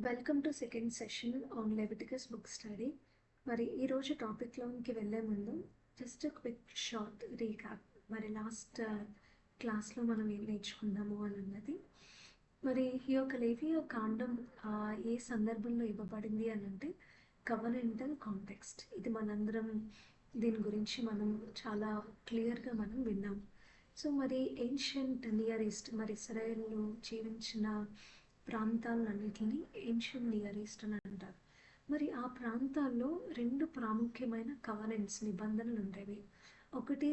Welcome to second session on Leviticus book study. మరి ఈరోజు టాపిక్లోకి వెళ్ళే ముందు జస్ట్ క్విక్ షార్ట్ రీక్యాప్. మరి లాస్ట్ క్లాస్లో మనం ఏం నేర్చుకున్నాము అని అన్నది. మరి ఈ యొక్క లేవియ కాండం ఏ సందర్భంలో ఇవ్వబడింది అని అంటే కవనెంటల్ కాంటెక్స్ట్. ఇది మనందరం దీని గురించి మనం చాలా క్లియర్గా మనం విన్నాం. సో మరి ఏన్షియంట్ నియర్ ఈస్ట్, మరి ఇస్రాయేల్లో జీవించిన ప్రాంతాలన్నిటిని ఏన్షియంట్ నియర్ ఈస్ట్ అని అంటారు. మరి ఆ ప్రాంతాల్లో రెండు ప్రాముఖ్యమైన కవనెంట్స్, నిబంధనలు ఉండేవి. ఒకటి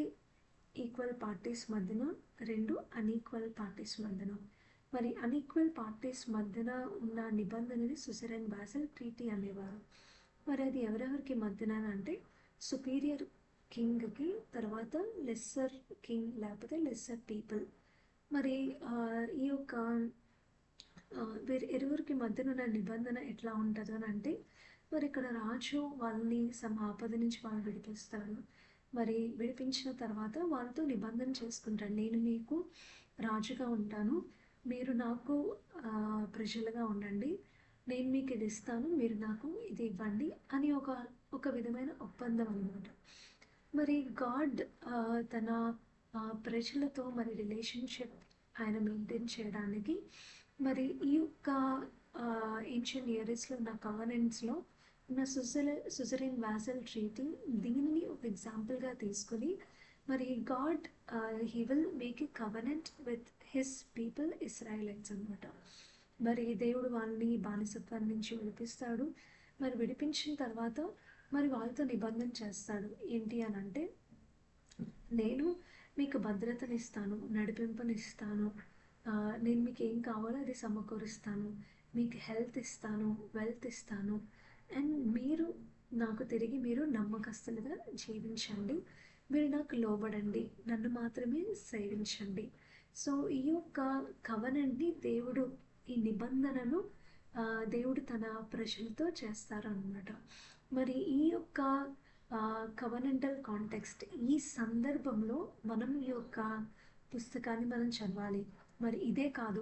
ఈక్వల్ పార్టీస్ మధ్యన, రెండు అన్ఈక్వల్ పార్టీస్ మధ్యన. మరి అన్ఈక్వల్ పార్టీస్ మధ్యన ఉన్న నిబంధనని సుసెరైన్ వాసల్ ట్రీటీ అనేవారు. మరి అది ఎవరెవరికి మధ్యన అంటే సుపీరియర్ కింగ్కి, తర్వాత లెస్సర్ కింగ్ లేకపోతే లెస్సర్ పీపుల్. మరి ఈ యొక్క వీరి ఇరువురికి మధ్యన ఉన్న నిబంధన ఎట్లా ఉంటుంది అని అంటే, మరి ఇక్కడ రాజు వాళ్ళని ఆపద నుంచి వాళ్ళు విడిపిస్తాడు. మరి విడిపించిన తర్వాత వాళ్ళతో నిబంధన చేసుకుంటాడు. నేను మీకు రాజుగా ఉంటాను, మీరు నాకు ప్రజలుగా ఉండండి, నేను మీకు ఇది ఇస్తాను, మీరు నాకు ఇది ఇవ్వండి అని ఒక విధమైన ఒప్పందం అన్నమాట. మరి గాడ్ తన ప్రజలతో మరి రిలేషన్షిప్ ఆయన మెయింటైన్ చేయడానికి మరి ఈ యొక్క ఏన్షియన్ నియర్ ఈస్ట్లో ఉన్న కవనెంట్స్లో ఉన్న సుజరైన్ వాసల్ ట్రీటీ, దీనిని ఒక ఎగ్జాంపుల్గా తీసుకుని మరి God he will make a covenant with his people Israelites అనమాట. మరి దేవుడు వాళ్ళని బానిసత్వం నుంచి విడిపిస్తాడు. మరి విడిపించిన తర్వాత మరి వాళ్ళతో నిబంధన చేస్తాడు. ఏంటి అని అంటే, నేను మీకు భద్రతనిస్తాను, నడిపింపునిస్తాను, నేను మీకు ఏం కావాలో అది సమకూరుస్తాను, మీకు హెల్త్ ఇస్తాను, వెల్త్ ఇస్తాను, అండ్ మీరు నాకు తిరిగి మీరు నమ్మకస్తులుగా జీవించండి, మీరు నాకు లోబడండి, నన్ను మాత్రమే సేవించండి. సో ఈ యొక్క కవనెంట్ని దేవుడు, ఈ నిబంధనను దేవుడు తన ప్రజలతో చేస్తారన్నమాట. మరి ఈ యొక్క కవనెంటల్ కాంటెక్స్ట్, ఈ సందర్భంలో మనం ఈ యొక్క పుస్తకాన్ని మనం చదవాలి. మరి ఇదే కాదు,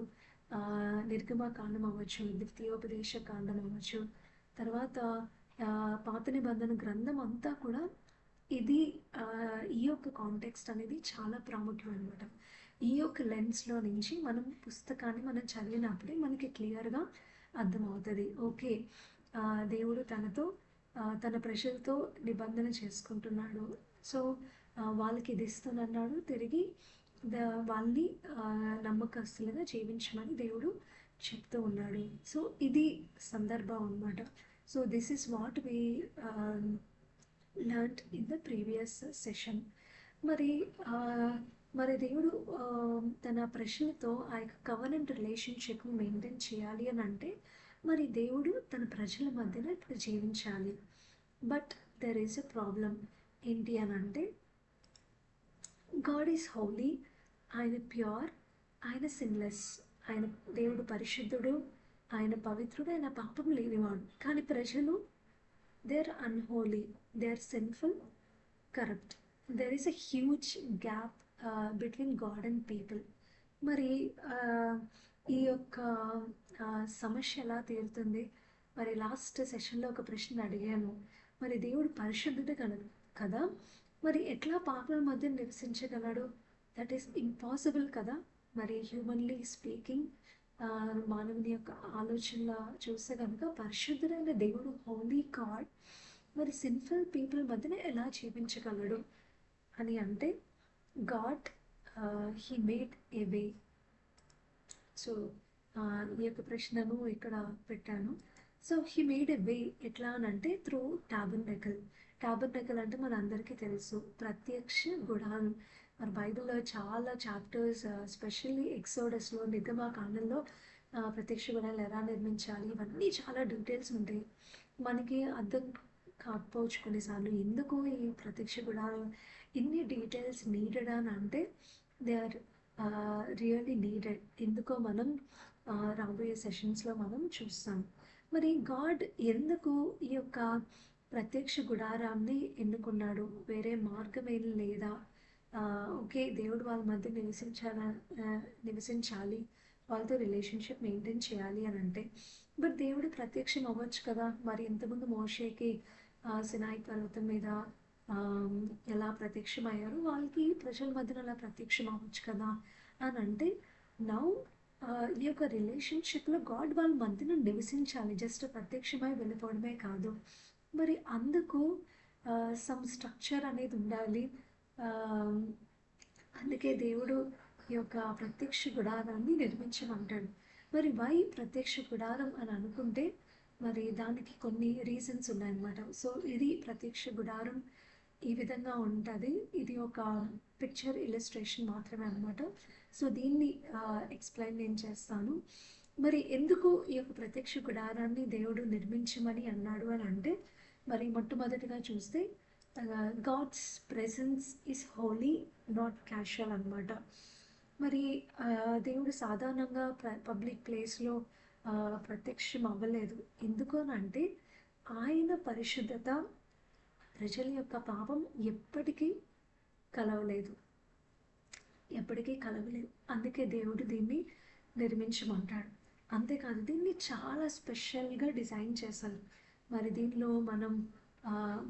నిర్గమకాండం అవ్వచ్చు, ద్వితీయోపదేశ కాండం అవ్వచ్చు, తర్వాత పాత నిబంధన గ్రంథం అంతా కూడా ఇది ఈ యొక్క కాంటెక్స్ట్ అనేది చాలా ప్రాముఖ్యం అనమాట. ఈ యొక్క లెన్స్లో నుంచి మనం పుస్తకాన్ని మనం చదివినప్పుడే మనకి క్లియర్గా అర్థమవుతుంది. ఓకే, దేవుడు తన ప్రజలతో నిబంధన చేసుకుంటున్నాడు, సో వాళ్ళకి ఇది ఇస్తానన్నాడు, తిరిగి వాళ్ళని నమ్మకస్తులుగా జీవించమని దేవుడు చెప్తూ ఉన్నాడు. సో ఇది సందర్భం అన్నమాట. So this is what we learned in the previous session. మరి దేవుడు తన ప్రజలతో ఆ యొక్క కవనెంట్ రిలేషన్షిప్ని మెయింటైన్ చేయాలి అని అంటే, మరి దేవుడు తన ప్రజల మధ్యన ఇప్పుడు జీవించాలి. But there is a problem. ఏంటి అని అంటే, గాడ్ ఈజ్ హోలీ, ఆయన ప్యూర్, ఆయన సిన్లెస్, ఆయన దేవుడు పరిశుద్ధుడు, ఆయన పవిత్రుడు, ఆయన పాపం లేనివాడు. కానీ ప్రజలు they are unholy, they are sinful, corrupt. There is a huge gap between God and people. మరి ఈ యొక్క సమస్య ఎలా తీరుతుంది? మరి లాస్ట్ సెషన్లో ఒక ప్రశ్న అడిగాను, మరి దేవుడు పరిశుద్ధుడు కదా, మరి ఎట్లా పాపల మధ్య నివసించగలడు? దట్ ఈస్ ఇంపాసిబుల్ కదా. మరి హ్యూమన్లీ స్పీకింగ్, మానవుని యొక్క ఆలోచనల చూస్తే కనుక పరిశుద్ధుడైన దేవుడు, హోలీ గాడ్, మరి సిన్ఫుల్ పీపుల్ మధ్యన ఎలా జీవించగలడు అని అంటే, God he made A way. So ఈ యొక్క ప్రశ్నను ఇక్కడ పెట్టాను. సో హీ మేడ్ ఎ వే ఎట్లా అని అంటే త్రూ టాబర్నకల్. టాబర్నకల్ అంటే మన అందరికీ తెలుసు, ప్రత్యక్ష గుడారం. మరి బైబిల్లో చాలా చాప్టర్స్, ఎస్పెషల్లీ ఎక్సోడస్లో, నిర్గమకాండంలో ప్రత్యక్ష గుడారాలు ఎలా నిర్మించాలి, ఇవన్నీ చాలా డీటెయిల్స్ ఉంటాయి. మనకి అర్థం కాకపోవచ్చు కొన్నిసార్లు ఎందుకు ఈ ప్రత్యక్ష గుడారం ఇన్ని డీటెయిల్స్ నీడెడ్ అని అంటే, దే ఆర్ రియల్లీ నీడెడ్. ఎందుకో మనం రాబోయే సెషన్స్లో మనం చూస్తాం. మరి గాడ్ ఎందుకు ఈ యొక్క ప్రత్యక్ష గుడారాన్ని ఎన్నుకున్నాడు? వేరే మార్గం ఏం లేదా? ఓకే, దేవుడు వాళ్ళ మధ్య నివసించాలి, వాళ్ళతో రిలేషన్షిప్ మెయింటైన్ చేయాలి అని అంటే, బట్ దేవుడు ప్రత్యక్షం అవ్వచ్చు కదా! మరి ఇంతకుముందు మోషేకి సినాయి పర్వతం మీద ఆహ్, ఎలా ప్రత్యక్షమయ్యారో వాళ్ళకి ప్రజల మధ్యన అలా ప్రత్యక్షం అవ్వచ్చు కదా! అని అంటే నౌ ఈ యొక్క రిలేషన్‌షిప్‌లో గాడ్ వాళ్ళ మధ్యన నివసించాలి. జస్ట్ ప్రత్యక్షమై వెళ్ళిపోవడమే కాదు. మరి అందుకు సమ్ స్ట్రక్చర్ అనేది ఉండాలి. ఆహ్, అందుకే దేవుడు ఈ యొక్క ప్రత్యక్ష గుడారాన్ని నిర్మించమంటాడు. మరి వై ప్రత్యక్ష గుడారం అని అనుకుంటే మరి దానికి కొన్ని రీజన్స్ ఉన్నాయన్నమాట. సో ఇది ప్రత్యక్ష గుడారం ఈ విధంగా ఉంటుంది. ఇది ఒక పిక్చర్ ఇల్లస్ట్రేషన్ మాత్రమే అనమాట. సో దీన్ని ఎక్స్ప్లెయిన్ నేను చేస్తాను. మరి ఎందుకు ఈ యొక్క ప్రత్యక్ష గుడారాన్ని దేవుడు నిర్మించమని అన్నాడు అని అంటే మరి మొట్టమొదటిగా చూస్తే God's presence is holy not casual అనమాట. మరి దేవుడు సాధారణంగా పబ్లిక్ ప్లేస్లో ప్రత్యక్షం అవ్వలేదు. ఎందుకు అని అంటే ఆయన పరిశుద్ధత ప్రజల యొక్క పాపం ఎప్పటికీ కలవలేదు. ఎప్పటికీ కలవలేదు. అందుకే దేవుడు దీన్ని నిర్మించమంటాడు. అంతేకాదు దీన్ని చాలా స్పెషల్‌గా డిజైన్ చేశారు. మరి దీనిలో మనం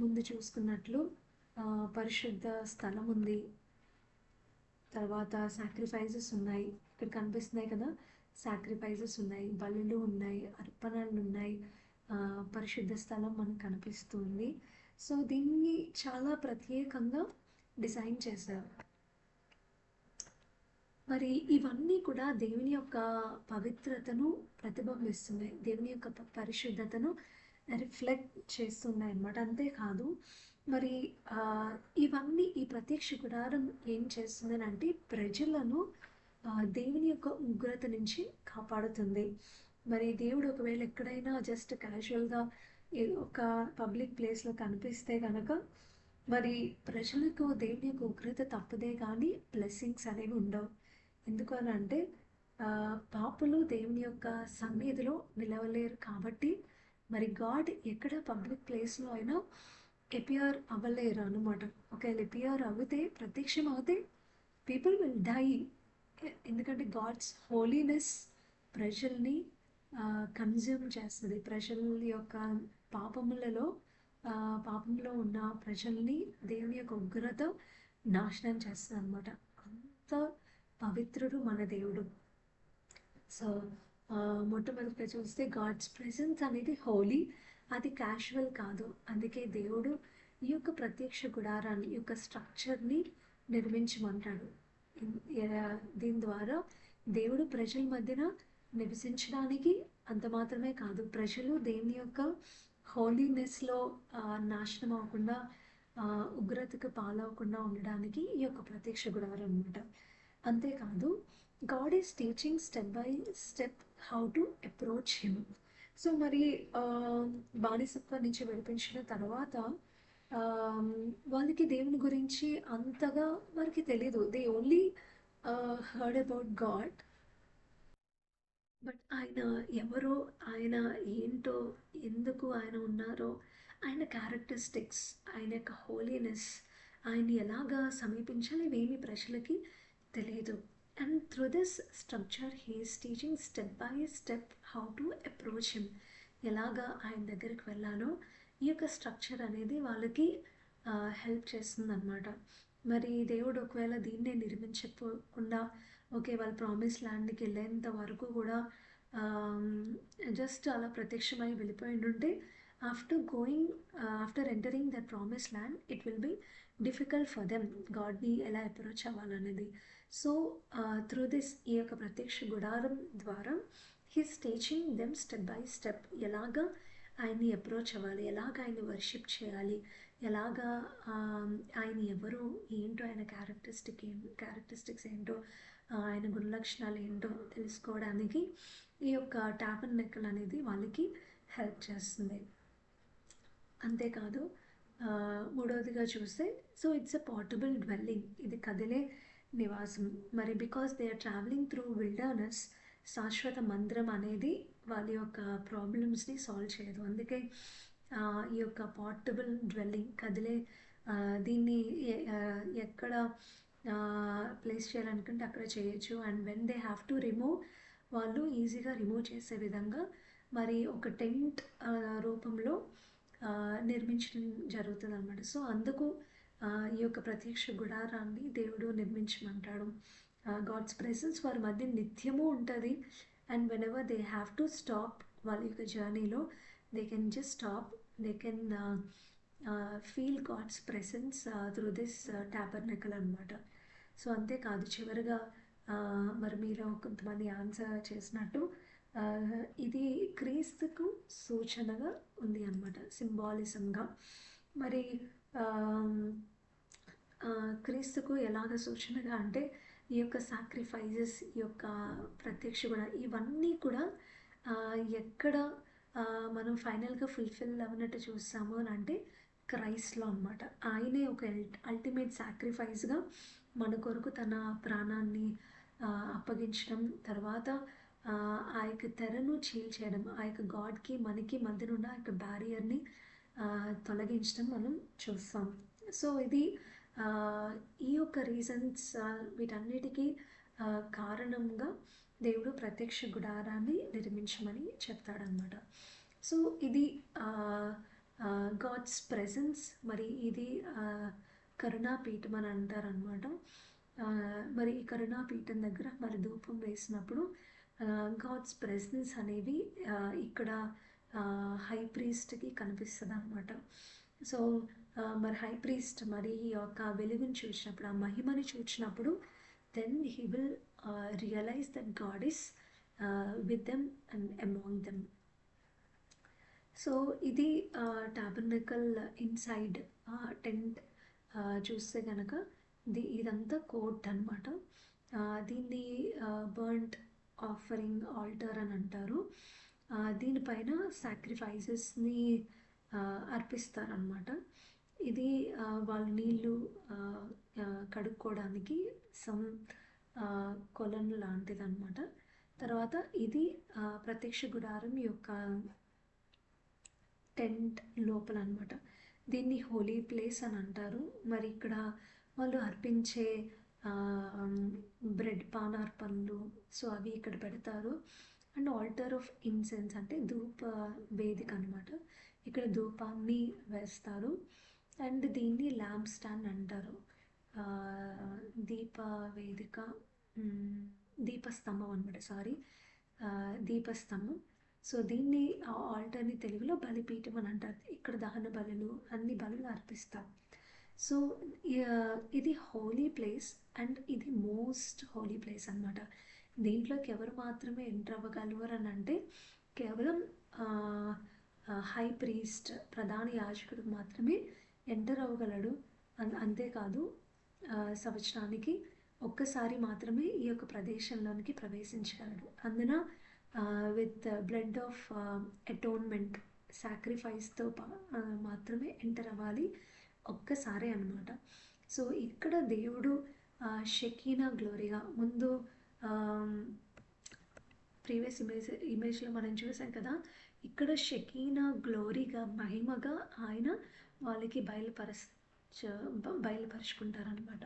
ముందు చూసుకున్నట్లు పరిశుద్ధ స్థలం ఉంది. తర్వాత సాక్రిఫైసెస్ ఉన్నాయి. ఇక్కడ కనిపిస్తున్నాయి కదా! సాక్రిఫైసెస్ ఉన్నాయి, బలులు ఉన్నాయి, అర్పణలు ఉన్నాయి. పరిశుద్ధ స్థలం మనకు కనిపిస్తుంది. సో దీన్ని చాలా ప్రత్యేకంగా డిజైన్ చేశారు. మరి ఇవన్నీ కూడా దేవుని యొక్క పవిత్రతను ప్రతిబింబిస్తున్నాయి. దేవుని యొక్క పరిశుద్ధతను రిఫ్లెక్ట్ చేస్తున్నాయి అన్నమాట. అంతేకాదు మరి ఇవన్నీ ఈ ప్రత్యక్ష గుడారం ఏం చేస్తుందని అంటే ప్రజలను దేవుని యొక్క ఉగ్రత నుంచి కాపాడుతుంది. మరి దేవుడు ఒకవేళ ఎక్కడైనా జస్ట్ క్యాజువల్గా ఒక పబ్లిక్ ప్లేస్లో కనిపిస్తే కనుక మరి ప్రజలకు దేవుని యొక్క ఉగ్రత తప్పదే కానీ బ్లెస్సింగ్స్ అనేవి ఉండవు. ఎందుకు అని అంటే పాపులు దేవుని యొక్క సన్నిధిలో నిలవలేరు కాబట్టి మరి గాడ్ ఎక్కడ పబ్లిక్ ప్లేస్లో అయినా ఎపియర్ అవ్వలేరు అనమాట. ఒకవేళ ఎపియర్ అవుతే ప్రత్యక్షం అవుతే పీపుల్ విల్ డై. ఎందుకంటే గాడ్స్ హోలీనెస్ ప్రజల్ని కన్జ్యూమ్ చేస్తుంది. ప్రజల యొక్క పాపంలో ఉన్న ప్రజల్ని దేవుని యొక్క ఉగ్రత నాశనం చేస్తుంది అనమాట. అంత పవిత్రుడు మన దేవుడు. సో మొట్టమొదటిగా చూస్తే గాడ్స్ ప్రెసెన్స్ అనేది హోలీ, అది క్యాషువల్ కాదు. అందుకే దేవుడు ఈ యొక్క ప్రత్యక్ష గుడారాన్ని, ఈ యొక్క స్ట్రక్చర్ని నిర్మించమంటాడు. దీని ద్వారా దేవుడు ప్రజల మధ్యన నివసించడానికి అంత మాత్రమే కాదు, ప్రజలు దేవుని యొక్క హోలీనెస్లో నాశనం అవ్వకుండా ఉగ్రతకు పాలవకుండా ఉండడానికి ఈ యొక్క ప్రత్యక్ష గుడారం అనమాట. అంతేకాదు God is teaching step by step how to approach him. So మరి బానిసత్వం నుంచి విడిపించిన తర్వాత వాళ్ళకి దేవుని గురించి అంతగా వారికి తెలీదు. They only heard about God. But ఆయన ఎవరో, ఆయన ఏంటో, ఎందుకు ఆయన ఉన్నారో, ఆయన క్యారెక్టరిస్టిక్స్, ఆయన యొక్క హోలీనెస్, ఆయన్ని ఎలాగా సమీపించాలి ఇవేమి ప్రజలకి తెలియదు. And through this structure he is teaching step by step how to approach him. ఎలాగా ఆయన దగ్గరికి వెళ్ళాలో ఈ యొక్క స్ట్రక్చర్ అనేది వాళ్ళకి హెల్ప్ చేస్తుంది అనమాట. మరి దేవుడు ఒకవేళ దీన్నే నిర్మించకుండా ఓకే వాళ్ళు ప్రామిస్ ల్యాండ్కి వెళ్ళేంత వరకు కూడా జస్ట్ అలా ప్రత్యక్షమై వెళ్ళిపోయిండుంటే after entering that promise land it will be difficult for them గాడ్ని ఎలా అప్రోచ్ అవ్వాలనేది. సో త్రూ దిస్ ఈ యొక్క ప్రత్యక్ష గుడారం ద్వారా he's teaching them step by step ఎలాగా ఆయన్ని అప్రోచ్ అవ్వాలి, ఎలాగ ఆయన్ని వర్షిప్ చేయాలి, ఎలాగా ఆయన ఎవరు ఏంటో, ఆయన క్యారెక్టరిస్టిక్స్ ఏంటో, ఆయన గుణలక్షణాలు ఏంటో తెలుసుకోవడానికి ఈ యొక్క టాబర్నకల్ అనేది వాళ్ళకి హెల్ప్ చేస్తుంది. అంతేకాదు మూడవదిగా చూస్తే so it's a portable dwelling, ఇది కదిలే నివాసం. మరి because they are travelling through wilderness, శాశ్వత మందిరం అనేది వాళ్ళ యొక్క ప్రాబ్లమ్స్ని సాల్వ్ చేయదు. అందుకే ఈ యొక్క పోర్టబుల్ డ్వెల్లింగ్ కదిలే దీన్ని ఎక్కడ ప్లేస్ చేయాలనుకుంటే అక్కడ చేయొచ్చు. And when they have to remove, వాళ్ళు ఈజీగా రిమూవ్ చేసే విధంగా మరి ఒక టెంట్ రూపంలో నిర్మించడం జరుగుతుందన్నమాట. సో అందుకు ఈ యొక్క ప్రత్యక్ష గుడారాన్ని దేవుడు నిర్మించమంటాడు. గాడ్స్ ప్రెసెన్స్ వారి మధ్య నిత్యము ఉంటుంది. And whenever they have to stop వాళ్ళ యొక్క జర్నీలో, they can just stop, they can feel God's presence through this tabernacle అనమాట. సో అంతేకాదు, చివరిగా మరి మీరు కొంతమంది ఆన్సర్ చేసినట్టు ఇది క్రీస్తుకు సూచనగా ఉంది అన్నమాట, సింబాలిజంగా. మరి క్రీస్తుకు ఎలాగ సూచనగా అంటే ఈ యొక్క సాక్రిఫైజెస్, ఈ యొక్క ప్రత్యక్ష కూడా, ఇవన్నీ కూడా ఎక్కడ మనం ఫైనల్గా ఫుల్ఫిల్ అవ్వనట్టు చూస్తాము అని అంటే క్రైస్ట్లో అనమాట. ఆయనే ఒక అల్టిమేట్ సాక్రిఫైస్గా మన కొరకు తన ప్రాణాన్ని అప్పగించడం, తర్వాత ఆ యొక్క తెరను చీల్చేయడం, ఆ యొక్క గాడ్కి మనకి మధ్యన ఉన్న ఆ యొక్క బ్యారియర్ని తొలగించడం మనం చూస్తాం. సో ఇది ఈ యొక్క రీజన్స్, వీటన్నిటికీ కారణంగా దేవుడు ప్రత్యక్ష గుడారాన్ని నిర్మించమని చెప్తాడనమాట. సో ఇది గాడ్స్ ప్రెజెన్స్. మరి ఇది కరుణాపీఠం అని అంటారనమాట. మరి ఈ కరుణాపీఠం దగ్గర మరి ధూపం వేసినప్పుడు గాడ్స్ ప్రెజెన్స్ అనేవి ఇక్కడ హై ప్రీస్ట్కి కనిపిస్తుంది అనమాట. సో మరి హై ప్రీస్ట్ మరి ఈ యొక్క వెలుగుని చూసినప్పుడు, ఆ మహిమని చూసినప్పుడు, then he will realise that God is with them and among them. So ఇది టాబర్నకల్ ఇన్సైడ్ టెంట్ చూస్తే కనుక ఇదంతా కోర్ట్ అనమాట. దీన్ని బర్న్ట్ ఆఫరింగ్ ఆల్టర్ అని అంటారు. దీనిపైన సాక్రిఫైసెస్ని అర్పిస్తారనమాట. ఇది వాళ్ళ నీళ్ళు కడుక్కోవడానికి సమ్ కొలను లాంటిది అనమాట. తర్వాత ఇది ప్రత్యక్ష గుడారం యొక్క టెంట్ లోపల అనమాట. దీన్ని హోలీ ప్లేస్ అని అంటారు. మరి ఇక్కడ వాళ్ళు అర్పించే బ్రెడ్ పానార్పణలు, సో అవి ఇక్కడ పెడతారు. అండ్ ఆల్టర్ ఆఫ్ ఇన్సెన్స్ అంటే ధూప వేదిక అనమాట. ఇక్కడ ధూపాన్ని వేస్తారు. అండ్ దీన్ని ల్యాంప్ స్టాండ్ అంటారు. దీప వేదిక, దీపస్తంభం అనమాట, దీపస్తంభం. సో దీన్ని ఆల్టర్ని తెలుగులో బలిపీఠం అని అంటారు. ఇక్కడ దహన బలులు, అన్ని బలులు అర్పిస్తారు. సో ఇది హోలీ ప్లేస్ అండ్ ఇది మోస్ట్ హోలీ ప్లేస్ అనమాట. దీంట్లోకి ఎవరు మాత్రమే ఎంటర్ అవ్వగలరు అని అంటే కేవలం హై ప్రీస్ట్, ప్రధాన యాజకుడు మాత్రమే ఎంటర్ అవ్వగలడు. అంతేకాదు సంవత్సరానికి ఒక్కసారి మాత్రమే ఈ యొక్క ప్రదేశంలోనికి ప్రవేశించగలడు. అందున విత్ బ్లడ్ ఆఫ్ అటోన్మెంట్ సాక్రిఫైస్తో మాత్రమే ఎంటర్ అవ్వాలి, ఒక్కసారే అనమాట. సో ఇక్కడ దేవుడు షెకీనా గ్లోరీగా, ముందు ప్రీవియస్ ఇమేజ్లో మనం చూసాం కదా, ఇక్కడ షెకీనా గ్లోరీగా, మహిమగా ఆయన వాళ్ళకి బయలుపరుచుకుంటారనమాట.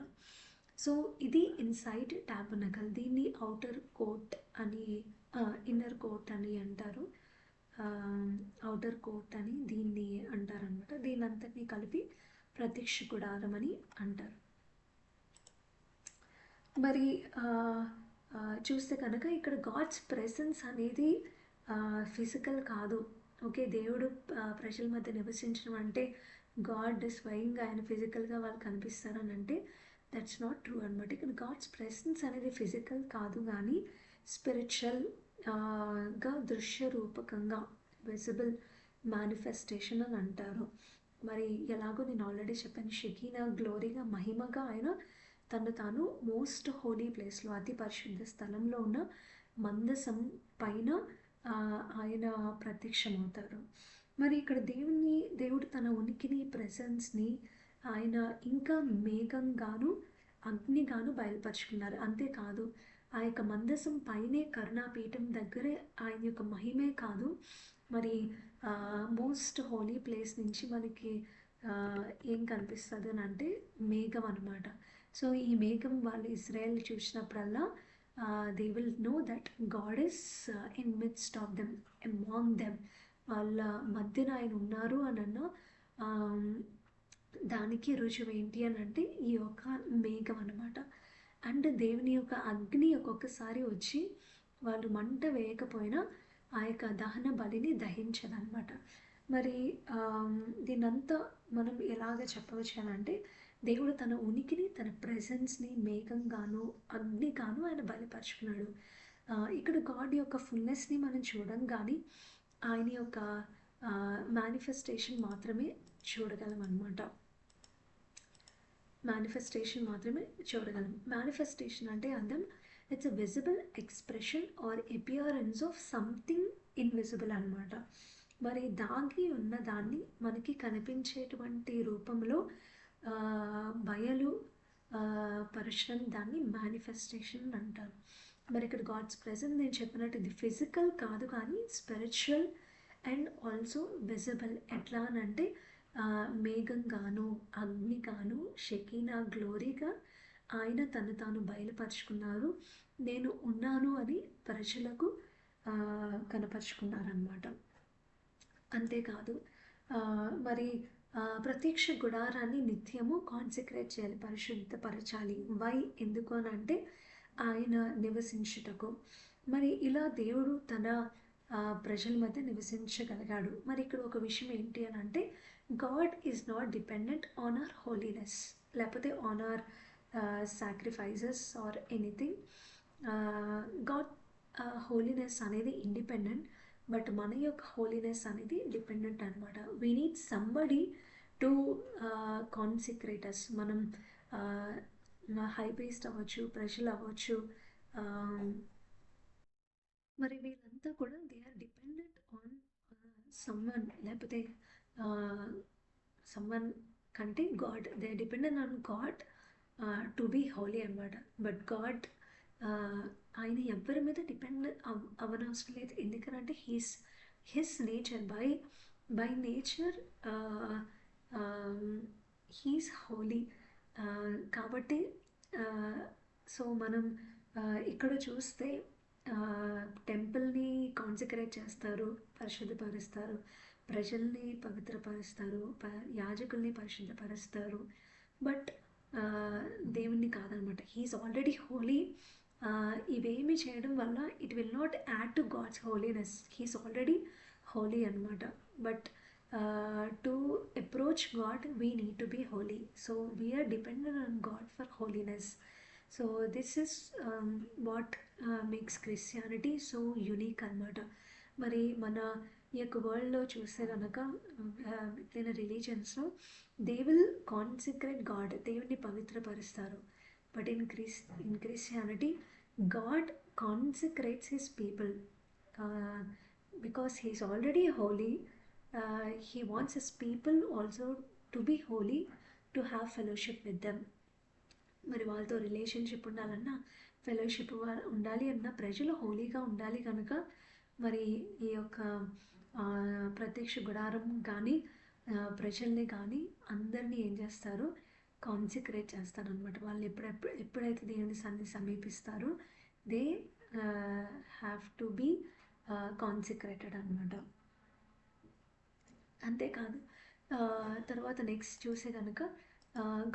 సో ఇది ఇన్సైడ్ టాబర్నకల్. దీన్ని అవుటర్ కోర్ట్ అని, ఇన్నర్ కోర్ట్ అని అంటారు. అవుటర్ కోర్ట్ అని దీన్ని అంటారనమాట. దీని అంతటినీ కలిపి ప్రత్యక్ష గుడారం అని అంటారు. మరి చూస్తే కనుక ఇక్కడ గాడ్స్ ప్రెసెన్స్ అనేది ఫిజికల్ కాదు. ఓకే, దేవుడు ప్రజల మధ్య నివసించడం అంటే గాడ్ స్వయంగా ఆయన ఫిజికల్గా వాళ్ళు కనిపిస్తారని అంటే దట్స్ నాట్ ట్రూ అనమాట. ఇక్కడ గాడ్స్ ప్రెసెన్స్ అనేది ఫిజికల్ కాదు, కానీ స్పిరిచువల్గా దృశ్య రూపకంగా విజిబుల్ మేనిఫెస్టేషన్ అని అంటారు. మరి ఎలాగో నేను ఆల్రెడీ చెప్పాను, షెకీనా గ్లోరీగా, మహిమగా ఆయన తను తాను మోస్ట్ హోలీ ప్లేస్లో, అతి పరిశుద్ధ స్థలంలో ఉన్న మందసం పైన ఆయన ప్రత్యక్షమవుతారు. మరి ఇక్కడ దేవుడు తన ఉనికిని, ప్రెసెన్స్ని ఆయన ఇంకా మేఘంగాను అగ్నిగాను బయలుపరుచుకున్నారు. అంతేకాదు ఆ యొక్క మందసం పైనే కరుణాపీఠం దగ్గరే ఆయన యొక్క మహిమే కాదు, మరి మోస్ట్ హోలీ ప్లేస్ నుంచి మనకి ఏం కనిపిస్తుంది అని అంటే మేఘం అనమాట. సో ఈ మేఘం వాళ్ళు ఇజ్రాయెల్ చూసినప్పుడల్లా they will know that God is in midst of them, among them. వాళ్ళ మధ్యన ఆయన ఉన్నారు అని అన్న దానికి రుజువు ఏంటి అని అంటే ఈ యొక్క మేఘం అనమాట. అండ్ దేవుని యొక్క అగ్ని ఒక్కొక్కసారి వచ్చి వాళ్ళు మంట వేయకపోయినా ఆ యొక్క దహన బలిని దహించదనమాట. మరి దీనంతా మనం ఎలాగ చెప్పవచ్చు అని అంటే దేవుడు తన ఉనికిని, తన ప్రెజెన్స్ని మేఘంగాను అగ్నిగాను ఆయన బయలుపరుచుకున్నాడు. ఇక్కడ గాడ్ యొక్క ఫుల్నెస్ని మనం చూడం కానీ ఆయన యొక్క మేనిఫెస్టేషన్ మాత్రమే చూడగలం అనమాట. మేనిఫెస్టేషన్ మాత్రమే చూడగలం. మేనిఫెస్టేషన్ అంటే అర్థం it's a visible expression are appearance of something invisible అనమాట. మరి దాగి ఉన్న దాన్ని మనకి కనిపించేటువంటి రూపంలో బయలు పరచడం దాన్ని మేనిఫెస్టేషన్ అంటారు. మరి ఇక్కడ గాడ్స్ ప్రెజెన్స్ నేను చెప్పినట్టు ఇది ఫిజికల్ కాదు కానీ స్పిరిచువల్ అండ్ ఆల్సో విజిబుల్. ఎట్లా అని అంటే మేఘంగాను అగ్నిగాను షెకీనా గ్లోరీగా ఆయన తను తాను బయలుపరుచుకున్నారు. నేను ఉన్నాను అని ప్రజలకు కనపరుచుకున్నారనమాట. అంతేకాదు మరి ప్రత్యక్ష గుడారాన్ని నిత్యము కాన్సెక్రేట్ చేయాలి, పరిశుద్ధపరచాలి. వై ఎందుకు అని అంటే ఆయన నివసించుటకు. మరి ఇలా దేవుడు తన ప్రజల మధ్య నివసించగలిగాడు. మరి ఇక్కడ ఒక విషయం ఏంటి అని అంటే God is not dependent on our holiness, లేకపోతే on our sacrifices or anything. God holiness అనేది ఇండిపెండెంట్, బట్ మన యొక్క హోలీనెస్ అనేది డిపెండెంట్ అనమాట. We need somebody to consecrate us. మనం హై ప్రీస్ట్ అవ్వచ్చు, ప్రజలు అవ్వచ్చు, మరి వీళ్ళంతా కూడా they are dependent on someone, లేకపోతే సమ్వన్ కంటే God. They are dependent on God to be holy అనమాట. బట్ గాడ్ ఆయన ఎవరి మీద డిపెండ్ అవ్వనవసరం లేదు. ఎందుకంటే his nature by nature he's holy. కాబట్టి సో మనం ఇక్కడ చూస్తే టెంపుల్ని కాన్సెక్రేట్ చేస్తారు, పరిశుద్ధపరుస్తారు, ప్రజల్ని పవిత్రపరుస్తారు, యాజకుల్ని పరిశుద్ధపరుస్తారు. బట్ దేవుణ్ణి కాదనమాట. He's already holy. ఇవేమి చేయడం వల్ల it will not add to God's holiness. He's already holy అనమాట. But to approach God we need to be holy. So we're dependent on God for holiness. So this is what makes Christianity so unique అనమాట. మరి మన ఈ యొక్క వరల్డ్లో చూస్తే కనుక with రిలీజన్స్లో దే విల్ కాన్సెక్రేట్ గాడ్, దేవుడిని పవిత్రపరుస్తారు. But in Christianity God consecrates his people because he is already holy. He wants his people also to be holy, to have fellowship with them. మరి వాళ్ళతో రిలేషన్షిప్ ఉండాలన్నా, fellowship ఉండాలి అన్న ప్రజలు హోలీగా ఉండాలి కనుక మరి ఈ యొక్క ప్రత్యక్ష గుడారం కానీ ప్రజల్ని కానీ అందరినీ ఏం చేస్తారు, కాన్సెక్రేట్ చేస్తారనమాట. వాళ్ళు ఎప్పుడైతే దేవుని సమీపిస్తారో they have to be consecrated అనమాట. అంతేకాదు తర్వాత నెక్స్ట్ చూసే కనుక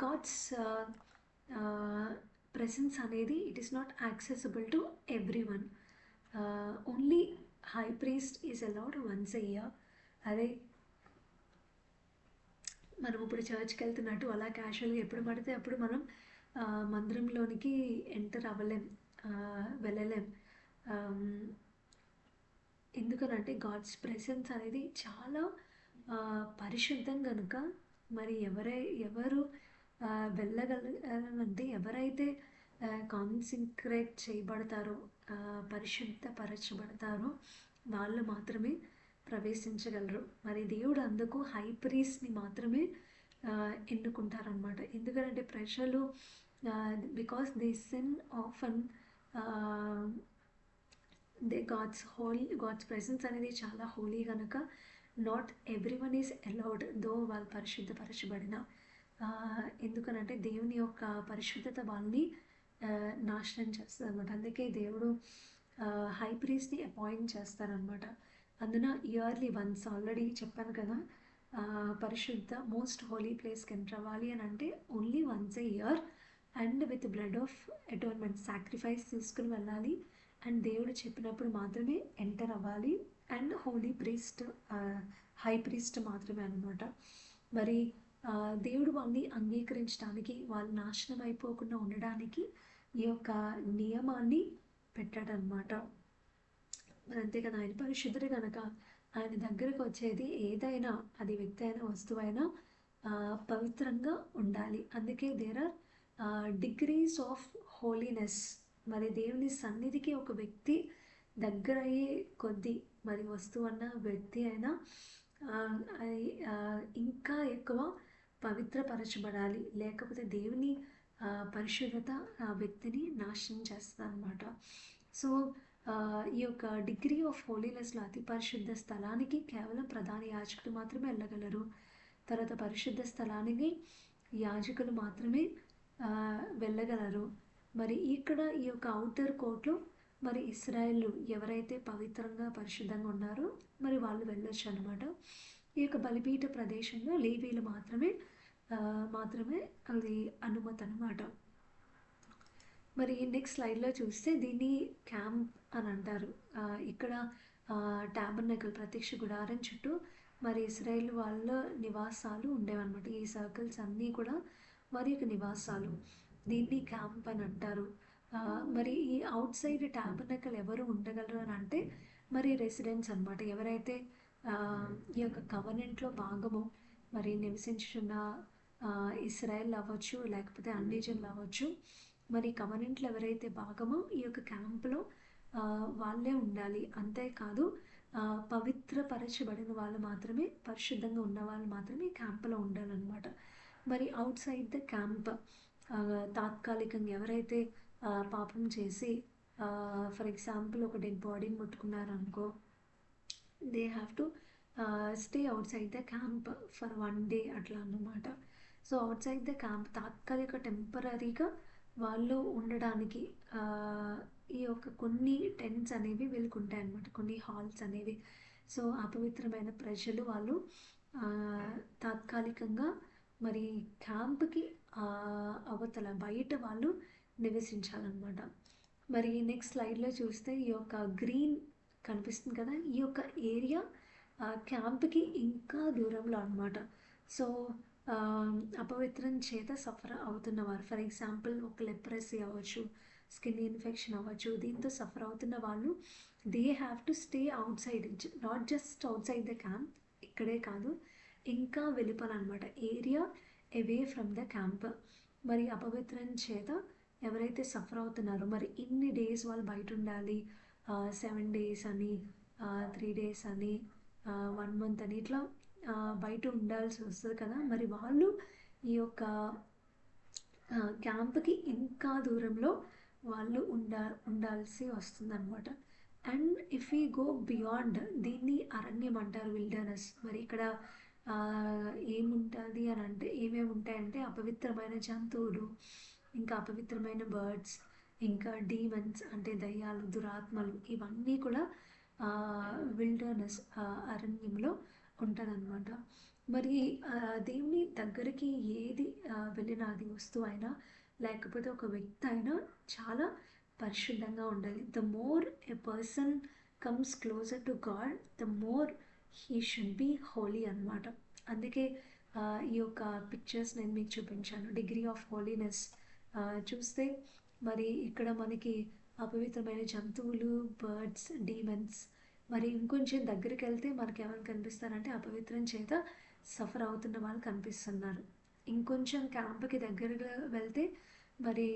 గాడ్స్ ప్రెసెన్స్ అనేది it is not accessible to every one. Only high priest is allowed once a year. అదే మనం ఇప్పుడు చర్చ్కి వెళ్తున్నట్టు అలా క్యాజువల్గా ఎప్పుడు పడితే అప్పుడు మనం మందిరంలోనికి ఎంటర్ అవ్వలేం, వెళ్ళలేం. ఎందుకనంటే గాడ్స్ ప్రెసెన్స్ అనేది చాలా పరిశుద్ధం కనుక మరి ఎవరు వెళ్ళగలరంటే ఎవరైతే కాన్సెక్రేట్ చేయబడతారో, పరిశుద్ధపరచబడతారో వాళ్ళు మాత్రమే ప్రవేశించగలరు. మరి దేవుడు అందుకు హై ప్రీస్ట్ని మాత్రమే ఎన్నుకుంటారనమాట. ఎందుకంటే ప్రజలు because they sin often God's presence అనేది చాలా హోలీ కనుక not every one is allowed though వాళ్ళు పరిశుద్ధపరచబడిన. ఎందుకనంటే దేవుని యొక్క పరిశుద్ధత వాళ్ళని నాశనం చేస్తారనమాట. అందుకే దేవుడు హై ప్రీస్ట్‌ని అపాయింట్ చేస్తారనమాట. అందున ఇయర్లీ వన్స్ ఆల్రెడీ చెప్పాను కదా! పరిశుద్ధ మోస్ట్ హోలీ ప్లేస్‌కి ఎంటర్ అవ్వాలి అని అంటే only once a year and with blood of atonement sacrifice తీసుకుని వెళ్ళాలి. అండ్ దేవుడు చెప్పినప్పుడు మాత్రమే ఎంటర్ అవ్వాలి. And holy priest high priest మాత్రమే అనమాట. మరి దేవుడు వాళ్ళని అంగీకరించడానికి, వాళ్ళు నాశనం అయిపోకుండా ఉండడానికి ఈ యొక్క నియమాన్ని పెట్టాడనమాట. మరి అంతే కదా, ఆయన పరిశుద్ధుడు కనుక ఆయన దగ్గరకు వచ్చేది ఏదైనా, అది వ్యక్తి అయినా వస్తువైనా పవిత్రంగా ఉండాలి. అందుకే there are degrees of holiness. మరి దేవుని సన్నిధికి ఒక వ్యక్తి దగ్గర అయ్యే కొద్దీ, మరి వస్తువు అన్న వ్యక్తి అయినా అది ఇంకా ఎక్కువ పవిత్రపరచబడాలి. లేకపోతే దేవుని పరిశుద్ధత ఆ వ్యక్తిని నాశనం చేస్తుంది అనమాట. సో ఈ యొక్క డిగ్రీ ఆఫ్ హోలీనెస్లో అతి పరిశుద్ధ స్థలానికి కేవలం ప్రధాన యాజకులు మాత్రమే వెళ్ళగలరు. తర్వాత పరిశుద్ధ స్థలానికి యాజకులు మాత్రమే వెళ్ళగలరు. మరి ఇక్కడ ఈ యొక్క ఔటర్ కోర్ట్లో మరి ఇశ్రాయేలు ఎవరైతే పవిత్రంగా పరిశుద్ధంగా ఉన్నారో మరి వాళ్ళు వెళ్ళొచ్చు అనమాట. ఈ యొక్క బలిపీఠ ప్రదేశంలో లేవీలు మాత్రమే అది అనుమతి అనమాట. మరి నెక్స్ట్ స్లైడ్లో చూస్తే దీన్ని క్యాంప్ అని అంటారు. ఇక్కడ టాబర్నకల్ ప్రత్యక్ష గుడారం చుట్టూ మరి ఇశ్రాయేల్ వాళ్ళ నివాసాలు ఉండేవన్నమాట. ఈ సర్కిల్స్ అన్నీ కూడా వారి యొక్క నివాసాలు. దీన్ని క్యాంప్ అని అంటారు. మరి ఈ అవుట్ సైడ్ టాబర్నకల్ ఎవరు ఉండగలరు అని అంటే మరి రెసిడెంట్స్ అనమాట. ఎవరైతే ఈ యొక్క కవనెంట్లో భాగము మరి నివసించున్న ఇశ్రాయేల్ అవ్వచ్చు, లేకపోతే అన్ని జనులు అవ్వచ్చు. మరి కవనెంట్లో ఎవరైతే భాగమో ఈ యొక్క క్యాంపులో వాళ్ళే ఉండాలి. అంతేకాదు పవిత్రపరచబడిన వాళ్ళు మాత్రమే, పరిశుద్ధంగా ఉన్న వాళ్ళు మాత్రమే క్యాంపులో ఉండాలన్నమాట. మరి అవుట్ సైడ్ ద క్యాంప్ తాత్కాలికంగా ఎవరైతే పాపం చేసి ఫర్ ఎగ్జాంపుల్ ఒక డెడ్ బాడీని ముట్టుకున్నారనుకో, they have to stay outside the camp for 1 day అట్లా అన్నమాట. So outside the camp తాత్కాలిక టెంపరీగా వాళ్ళు ఉండడానికి ఈ యొక్క కొన్ని టెంట్స్ అనేవి వీళ్ళకి ఉంటాయి అన్నమాట, కొన్ని హాల్స్ అనేవి. సో అపవిత్రమైన ప్రజలు వాళ్ళు తాత్కాలికంగా మరి క్యాంప్కి అవతల బయట వాళ్ళు నివసించాలన్నమాట. మరి నెక్స్ట్ స్లైడ్లో చూస్తే ఈ యొక్క గ్రీన్ కనిపిస్తుంది కదా, ఈ యొక్క ఏరియా క్యాంప్కి ఇంకా దూరంలో అనమాట. సో అపవిత్రం చేత సఫర్ అవుతున్నవారు, ఫర్ ఎగ్జాంపుల్ ఒక లెప్రసీ అవ్వచ్చు, స్కిన్ ఇన్ఫెక్షన్ అవ్వచ్చు, దీంతో సఫర్ అవుతున్న వాళ్ళు they have to stay outside, not just outside the camp, ఇక్కడే కాదు ఇంకా వెళ్ళిపోవాలన్నమాట, area away from the camp. మరి అపవిత్రం చేత ఎవరైతే సఫర్ అవుతున్నారో మరి ఇన్ని డేస్ వాళ్ళు బయట ఉండాలి, 7 days అని 3 days అని 1 month అని ఇట్లా బయట ఉండాల్సి వస్తుంది కదా. మరి వాళ్ళు ఈ యొక్క క్యాంప్కి ఇంకా దూరంలో వాళ్ళు ఉండాల్సి వస్తుందన్నమాట. And if you go beyond, దీన్ని అరణ్యం అంటారు, విల్డర్నెస్. మరి ఇక్కడ ఏముంటుంది అని అంటే, ఏమేమి ఉంటాయంటే అపవిత్రమైన జంతువులు, ఇంకా అపవిత్రమైన బర్డ్స్, ఇంకా డీమన్స్ అంటే దయ్యాలు, దురాత్మలు, ఇవన్నీ కూడా విల్డర్నెస్ అరణ్యంలో ఉంటుందన్నమాట. మరి దేవుని దగ్గరికి ఏది వెళ్ళినా, అది వస్తువు అయినా లేకపోతే ఒక వ్యక్తి అయినా చాలా పరిశుద్ధంగా ఉండాలి. The more a person comes closer to God, the more he should be holy అనమాట. అందుకే ఈ యొక్క పిక్చర్స్ నేను మీకు చూపించాను. డిగ్రీ ఆఫ్ హోలీనెస్ చూస్తే మరి ఇక్కడ మనకి అపవిత్రమైన జంతువులు, బర్డ్స్, డీమన్స్. మరి ఇంకొంచెం దగ్గరికి వెళ్తే మనకి ఎవరు కనిపిస్తారంటే అపవిత్రం చేత సఫర్ అవుతున్న వాళ్ళు కనిపిస్తున్నారు. ఇంకొంచెం క్యాంప్కి దగ్గరగా వెళ్తే మరి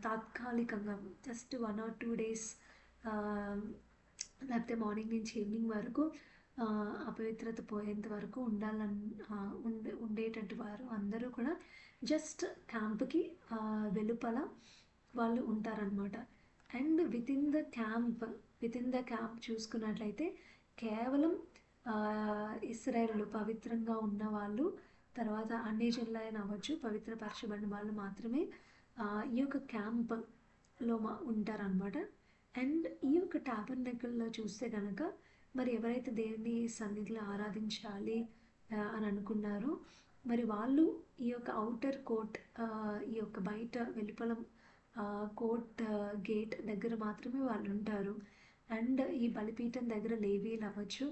తాత్కాలికంగా జస్ట్ 1 or 2 days లేకపోతే మార్నింగ్ నుంచి ఈవినింగ్ వరకు అపవిత్రత పోయేంత వరకు ఉండేటట్టు వారు అందరూ కూడా జస్ట్ క్యాంప్కి వెలుపల వాళ్ళు ఉంటారనమాట. And with in the camp చూసుకున్నట్లయితే కేవలం ఇశ్రాయేలు పవిత్రంగా ఉన్న వాళ్ళు, తర్వాత అన్ని జనులైన అవ్వచ్చు, పవిత్రపరచబడిన వాళ్ళు మాత్రమే ఈ యొక్క క్యాంప్లో ఉంటారనమాట. అండ్ ఈ యొక్క టాబర్నకల్లో చూస్తే కనుక మరి ఎవరైతే దేవుని సన్నిధిలో ఆరాధించాలి అని అనుకున్నారో మరి వాళ్ళు ఈ యొక్క ఔటర్ కోర్ట్, ఈ యొక్క బయట వెలుపల కోర్ట్ గేట్ దగ్గర మాత్రమే వాళ్ళు ఉంటారు. అండ్ ఈ బలిపీఠం దగ్గర లేవీలు అవ్వచ్చు.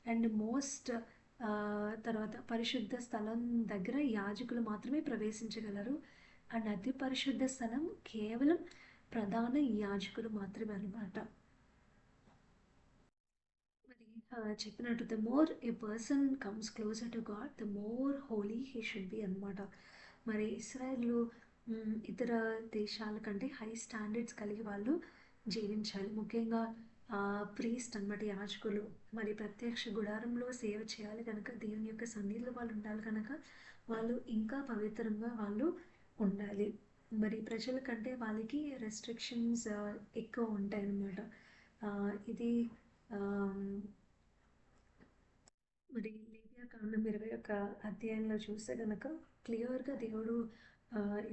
అండ్ మోస్ట్ తర్వాత పరిశుద్ధ స్థలం దగ్గర యాజకులు మాత్రమే ప్రవేశించగలరు. అండ్ అతి పరిశుద్ధ స్థలం కేవలం ప్రధాన యాజకులు మాత్రమే అనమాట. మరి చెప్పినట్టు the more a person comes closer to God the more holy he should be అనమాట. మరి ఇస్రాయేల్ ఇతర దేశాల కంటే హై స్టాండర్డ్స్ కలిగి వాళ్ళు జీవించాలి. ముఖ్యంగా ప్రీస్ట్ అనమాట, యాజకులు మరి ప్రత్యక్ష గుడారంలో సేవ చేయాలి కనుక దేవుని యొక్క సన్నిధిలో వాళ్ళు ఉండాలి కనుక వాళ్ళు ఇంకా పవిత్రంగా వాళ్ళు ఉండాలి. మరి ప్రజల కంటే వాళ్ళకి రెస్ట్రిక్షన్స్ ఎక్కువ ఉంటాయి అన్నమాట. ఇది మరి లేవియాకాండం 21 అధ్యాయంలో చూస్తే కనుక క్లియర్గా దేవుడు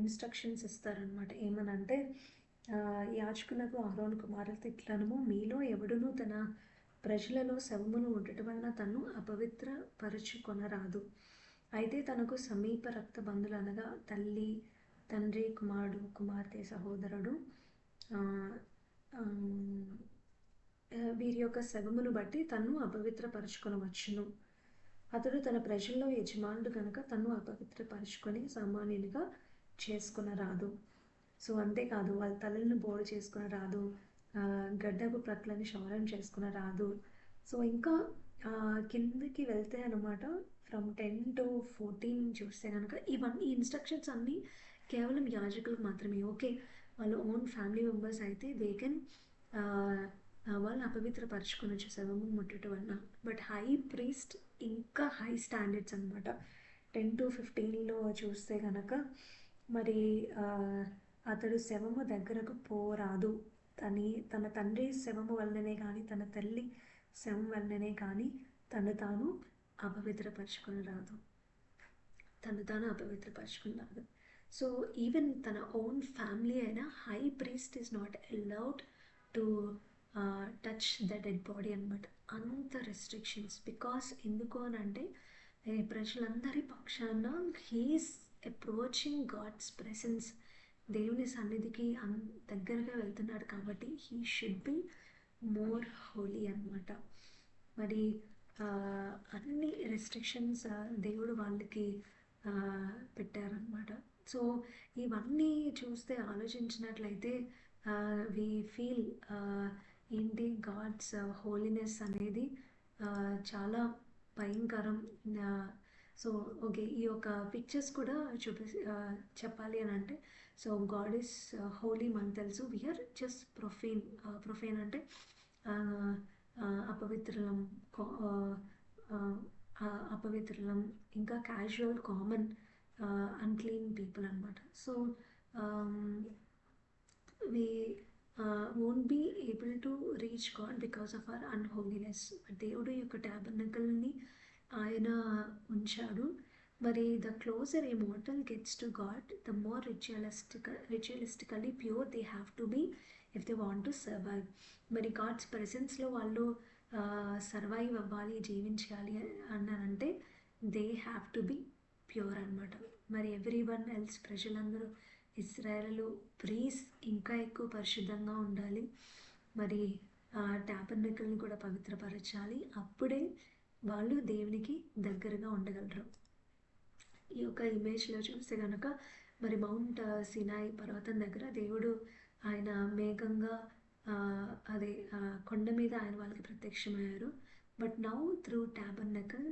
ఇన్స్ట్రక్షన్స్ ఇస్తారనమాట. ఏమనంటే యాజకులకు అహరోను కుమారులతో ఇట్లనము, మీలో ఎవడును తన ప్రజలలో శవమును ఉండటం వలన తను అపవిత్రపరచుకొనరాదు. అయితే తనకు సమీప రక్త బంధువులు అనగా తల్లి, తండ్రి, కుమారుడు, కుమార్తె, సహోదరుడు వీరి యొక్క శవమును బట్టి తను అపవిత్రపరచుకొనవచ్చును. అతడు తన ప్రజల్లో యజమానుడు కనుక తను అపవిత్రపరచుకొని సామాన్యునిగా చేసుకొనరాదు. సో అంతేకాదు వాళ్ళ తలలను బోడు చేసుకుని రాదు, గడ్డపు ప్రక్కలని క్షౌరం చేసుకుని రాదు. సో ఇంకా కిందకి వెళ్తే అనమాట ఫ్రమ్ 10 to 14 చూస్తే కనుక ఈ ఇన్స్ట్రక్షన్స్ అన్నీ కేవలం యాజకులకు మాత్రమే. ఓకే, వాళ్ళ ఓన్ ఫ్యామిలీ మెంబర్స్ అయితే దే కెన్ వాళ్ళు అపవిత్రపరచుకునొచ్చు శవము ముట్టడం వలన. బట్ హై ప్రీస్ట్ ఇంకా హై స్టాండర్డ్స్ అనమాట. 10 to 15లో చూస్తే కనుక మరి అతడు శవము దగ్గరకు పోరాదు. తన తండ్రి శవము వలననే కానీ తన తల్లి శవం వలననే కానీ తను తాను అపవిత్రపరచుకుని రాదు. సో ఈవెన్ తన ఓన్ ఫ్యామిలీ అయినా high priest is not allowed to touch the dead body అనమాట. అంత రెస్ట్రిక్షన్స్. బికాస్ ఎందుకు అని అంటే ప్రజలందరి పక్షాన హీఈస్ అప్రోచింగ్ గాడ్స్ ప్రెసెన్స్, దేవుని సన్నిధికి దగ్గరగా వెళ్తున్నాడు కాబట్టి he should be more holy అనమాట. మరి అన్ని రెస్ట్రిక్షన్స్ దేవుడు వాళ్ళకి పెట్టారనమాట. సో ఇవన్నీ చూస్తే ఆలోచించినట్లయితే వి ఫీల్ ఏంటి గాడ్స్ హోలీనెస్ అనేది చాలా భయంకరం. సో ఓకే, ఈ యొక్క పిక్చర్స్ కూడా చెప్పాలి అని అంటే సో గాడ్ ఈస్ హోలీ మనకు తెలుసు. వీఆర్ జస్ట్ ప్రొఫేన్ అంటే అపవిత్రులం ఇంకా క్యాజువల్ కామన్ అన్క్లీన్ పీపుల్ అనమాట. So we won't be able to reach God because of our unholiness. దేవుడు యొక్క ట్యాబర్నకల్ని ఆయన ఉంచాడు. మరి the closer a mortal gets to God the more ritualistically pure they have to be if they want to survive. మరి God's ప్రెసెన్స్లో వాళ్ళు survive అవ్వాలి, జీవించాలి అన్నారంటే they have to be pure అనమాట. మరి ఎవ్రీ వన్ ఎల్స్ ప్రజలందరూ ఇశ్రాయేలు ప్రీస్ట్ ఇంకా ఎక్కువ పరిశుద్ధంగా ఉండాలి. మరి ట్యాబర్నకల్ని కూడా పవిత్రపరచాలి. అప్పుడే వాళ్ళు దేవునికి దగ్గరగా ఉండగలరు. ఈ యొక్క ఇమేజ్లో చూస్తే కనుక మరి మౌంట్ సినాయి పర్వతం దగ్గర దేవుడు ఆయన మేఘంగా అదే కొండ మీద ఆయన వాళ్ళకి ప్రత్యక్షమయ్యారు. But now through tabernacle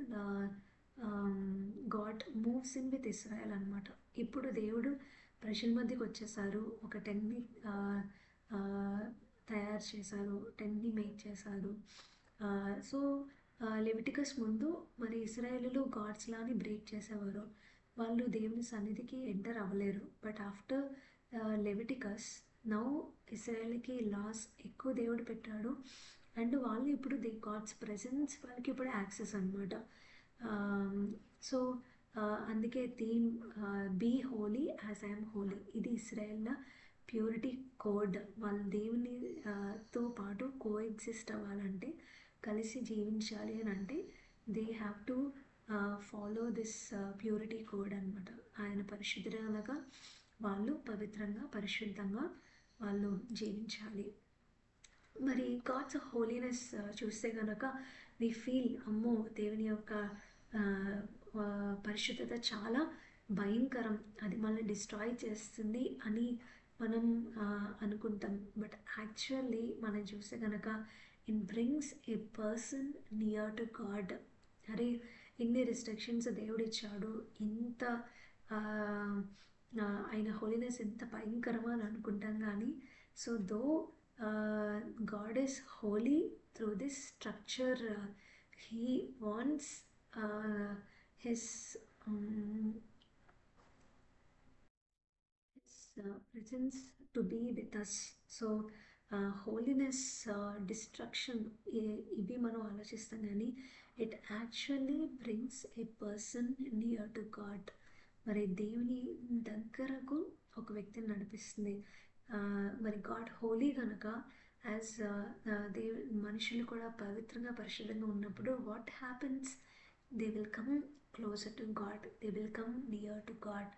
God moves in with Israel అనమాట. ఇప్పుడు దేవుడు ప్రజల మధ్యకి వచ్చేసారు. ఒక టెంట్ని తయారు చేశారు, టెంట్ని మేక్ చేశారు. సో లెవిటికస్ ముందు మరి ఇశ్రాయేలులో గాడ్స్ లాని బ్రేక్ చేసేవారు, వాళ్ళు దేవుని సన్నిధికి ఎంటర్ అవ్వలేరు. బట్ ఆఫ్టర్ లెవిటికస్ నౌ ఇశ్రాయేల్కి లాస్ ఎక్కువ దేవుడు పెట్టాడు. అండ్ వాళ్ళు ఇప్పుడు గాడ్స్ ప్రెసెన్స్ వాళ్ళకి ఇప్పుడు యాక్సెస్ అనమాట. సో అందుకే them be holy as I am holy. ఇది ఇస్రాయేల్ ప్యూరిటీ కోడ్. వాళ్ళ దేవుని తో పాటు కోఎగ్జిస్ట్ అవ్వాలంటే, కలిసి జీవించాలి అని అంటే they have to follow this purity code అనమాట. ఆయన పరిశుద్ధులుగా వాళ్ళు పవిత్రంగా పరిశుద్ధంగా వాళ్ళు జీవించాలి. మరి గాడ్స్ హోలీనెస్ చూస్తే కనుక వి ఫీల్ అమ్మో దేవుని యొక్క పరిశుద్ధత చాలా భయంకరం, అది మనల్ని డిస్ట్రాయ్ చేస్తుంది అని మనం అనుకుంటాం. బట్ యాక్చువల్లీ మనం చూస్తే కనుక it brings A person near to God. అరే ఇన్ని రిస్ట్రిక్షన్స్ దేవుడు ఇచ్చాడు, ఇంత ఆయన హోలీనెస్ ఎంత భయంకరమా అని అనుకుంటాం. కానీ so though God is holy, through this structure he wants his presence to be with us. So holiness destruction ఇవి మనం ఆలోచిస్తాం కానీ it actually brings A person near to God. మరి దేవుని దగ్గరకు ఒక వ్యక్తిని నడిపిస్తుంది. మరి గాడ్ హోలీ కనుక యాజ్ మనుషులు కూడా పవిత్రంగా పరిశుద్ధంగా ఉన్నప్పుడు what happens, they will come closer to God, they will come near to God.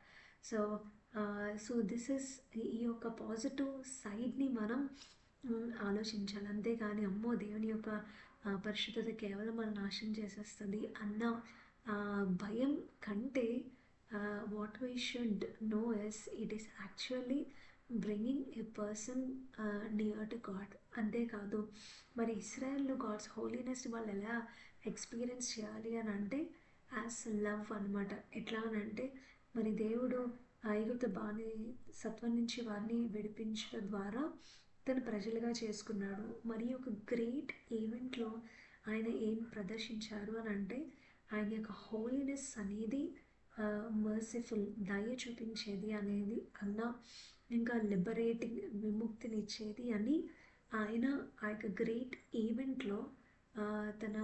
So this is ఈ యొక్క పాజిటివ్ సైడ్ని మనం ఆలోచించాలి. అంతేగాని అమ్మో దేవుని యొక్క పరిశుద్ధత కేవలం మనం నాశనం చేసేస్తుంది అన్న భయం కంటే what we should know is it is actually bringing A person near to God. అంతేకాదు మరి ఇస్రాయల్లో గాడ్స్ హోలీనెస్ వాళ్ళు ఎలా ఎక్స్పీరియన్స్ చేయాలి అని అంటే యాజ్ లవ్ అనమాట. ఎట్లా అని అంటే మరి దేవుడు ఐగుప్తు సత్వం నుంచి వారిని విడిపించడం ద్వారా తన ప్రజలుగా చేసుకున్నాడు. మరి ఒక గ్రేట్ ఈవెంట్లో ఆయన ఏం ప్రదర్శించారు అని అంటే ఆయన యొక్క హోలీనెస్ అనేది మర్సిఫుల్, దయ చూపించేది అనేది కన్నా ఇంకా లిబరేటింగ్, విముక్తినిచ్చేది అని ఆయన ఆ యొక్క గ్రేట్ ఈవెంట్లో తన